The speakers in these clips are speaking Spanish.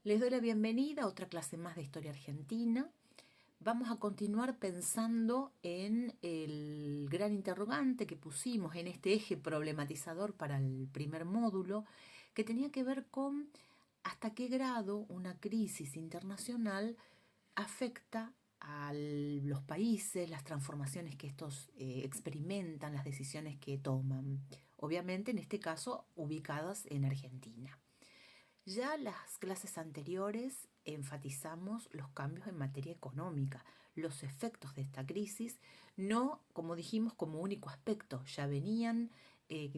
Les doy la bienvenida a otra clase más de Historia Argentina. Vamos a continuar pensando en el gran interrogante que pusimos en este eje problematizador para el primer módulo, que tenía que ver con hasta qué grado una crisis internacional afecta a los países, las transformaciones que estos experimentan, las decisiones que toman. Obviamente, en este caso, ubicadas en Argentina. Ya las clases anteriores enfatizamos los cambios en materia económica, los efectos de esta crisis, no, como dijimos, como único aspecto, ya venían eh,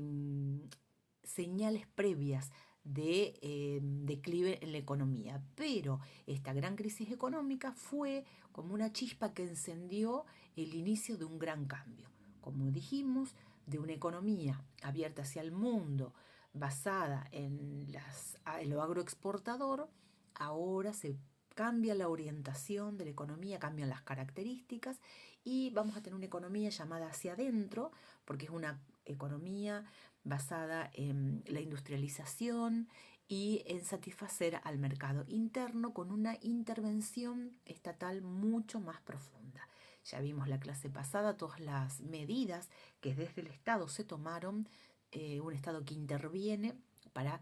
señales previas de declive en la economía, pero esta gran crisis económica fue como una chispa que encendió el inicio de un gran cambio. Como dijimos, de una economía abierta hacia el mundo, basada en lo agroexportador, ahora se cambia la orientación de la economía, cambian las características y vamos a tener una economía llamada hacia adentro, porque es una economía basada en la industrialización y en satisfacer al mercado interno con una intervención estatal mucho más profunda. Ya vimos la clase pasada todas las medidas que desde el Estado se tomaron, un Estado que interviene para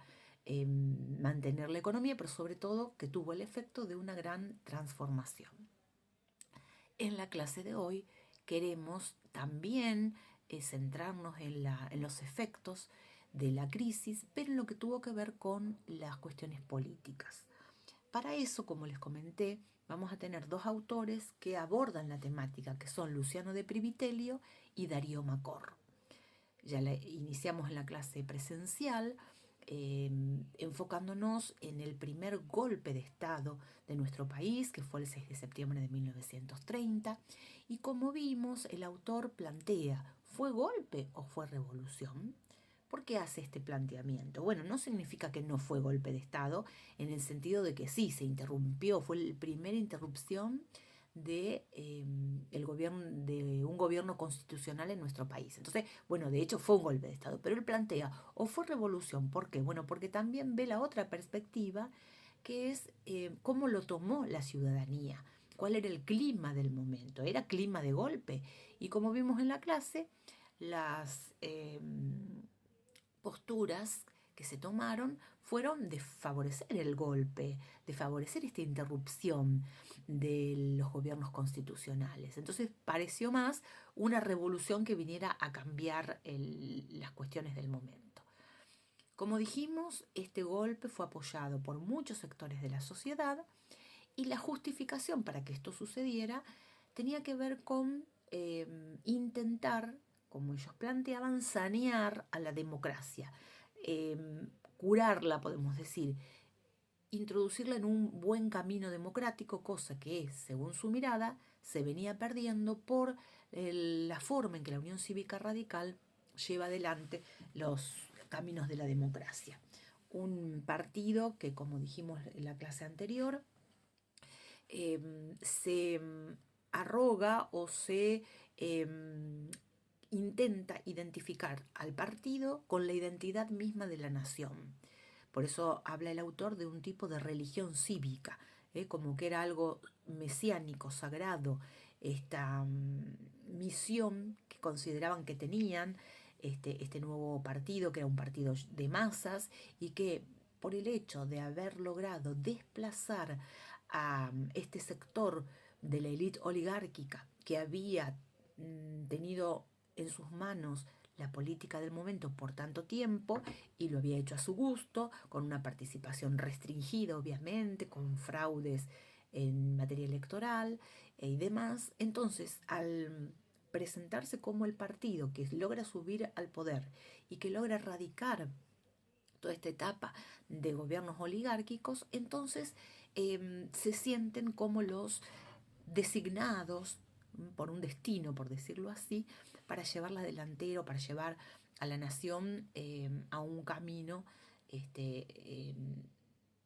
mantener la economía, pero sobre todo que tuvo el efecto de una gran transformación. En la clase de hoy queremos también centrarnos en los efectos de la crisis, pero en lo que tuvo que ver con las cuestiones políticas. Para eso, como les comenté, vamos a tener dos autores que abordan la temática, que son Luciano de Privitelio y Darío Macor. Ya la iniciamos en la clase presencial, enfocándonos en el primer golpe de Estado de nuestro país, que fue el 6 de septiembre de 1930, y como vimos, el autor plantea, ¿fue golpe o fue revolución? ¿Por qué hace este planteamiento? Bueno, no significa que no fue golpe de Estado, en el sentido de que sí, se interrumpió, fue la primera interrupción de un gobierno constitucional en nuestro país. Entonces, bueno, de hecho fue un golpe de Estado, pero él plantea, o fue revolución, ¿por qué? Bueno, porque también ve la otra perspectiva, que es cómo lo tomó la ciudadanía, cuál era el clima del momento, era clima de golpe. Y como vimos en la clase, las posturas que se tomaron fueron de favorecer el golpe, de favorecer esta interrupción de los gobiernos constitucionales. Entonces pareció más una revolución que viniera a cambiar las cuestiones del momento. Como dijimos, este golpe fue apoyado por muchos sectores de la sociedad y la justificación para que esto sucediera tenía que ver con intentar, como ellos planteaban, sanear a la democracia, curarla, podemos decir, introducirla en un buen camino democrático, cosa que, según su mirada, se venía perdiendo por la forma en que la Unión Cívica Radical lleva adelante los caminos de la democracia. Un partido que, como dijimos en la clase anterior, se arroga o se intenta identificar al partido con la identidad misma de la nación. Por eso habla el autor de un tipo de religión cívica, como que era algo mesiánico, sagrado, esta misión que consideraban que tenían este nuevo partido, que era un partido de masas y que por el hecho de haber logrado desplazar a este sector de la élite oligárquica que había tenido en sus manos la política del momento por tanto tiempo y lo había hecho a su gusto, con una participación restringida obviamente, con fraudes en materia electoral y demás. Entonces, al presentarse como el partido que logra subir al poder y que logra erradicar toda esta etapa de gobiernos oligárquicos, entonces se sienten como los designados por un destino, por decirlo así, para llevar la delantera, para llevar a la nación a un camino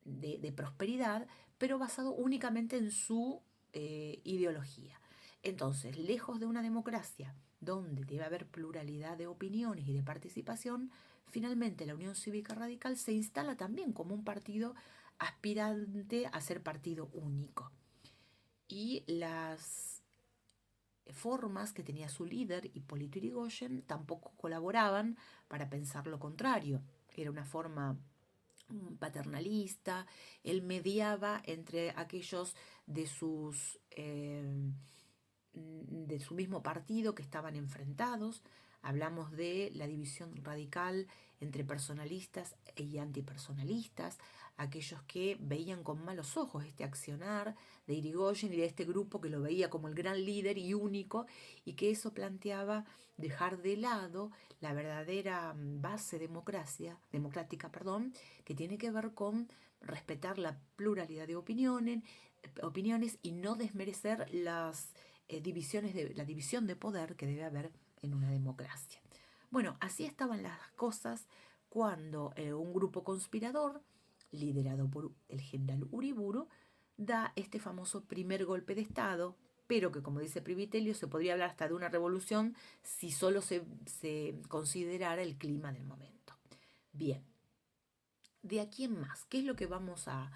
de prosperidad, pero basado únicamente en su ideología. Entonces, lejos de una democracia donde debe haber pluralidad de opiniones y de participación, finalmente la Unión Cívica Radical se instala también como un partido aspirante a ser partido único. Y las formas que tenía su líder, Hipólito Yrigoyen, tampoco colaboraban para pensar lo contrario. Era una forma paternalista, él mediaba entre aquellos de de su mismo partido que estaban enfrentados. Hablamos de la división radical entre personalistas y antipersonalistas, aquellos que veían con malos ojos este accionar de Irigoyen y de este grupo que lo veía como el gran líder y único, y que eso planteaba dejar de lado la verdadera base democrática, que tiene que ver con respetar la pluralidad de opiniones y no desmerecer la división de poder que debe haber en una democracia. Bueno, así estaban las cosas cuando un grupo conspirador, liderado por el general Uriburu, da este famoso primer golpe de Estado, pero que, como dice Privitelio, se podría hablar hasta de una revolución si solo se considerara el clima del momento. Bien, de aquí en más, ¿qué es lo que vamos a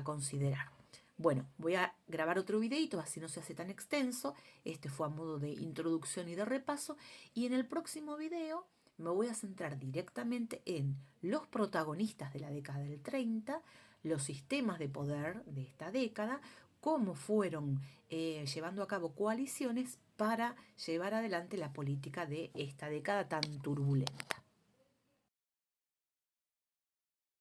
considerar? Bueno, voy a grabar otro videito, así no se hace tan extenso. Este fue a modo de introducción y de repaso. Y en el próximo video me voy a centrar directamente en los protagonistas de la década del 30, los sistemas de poder de esta década, cómo fueron llevando a cabo coaliciones para llevar adelante la política de esta década tan turbulenta.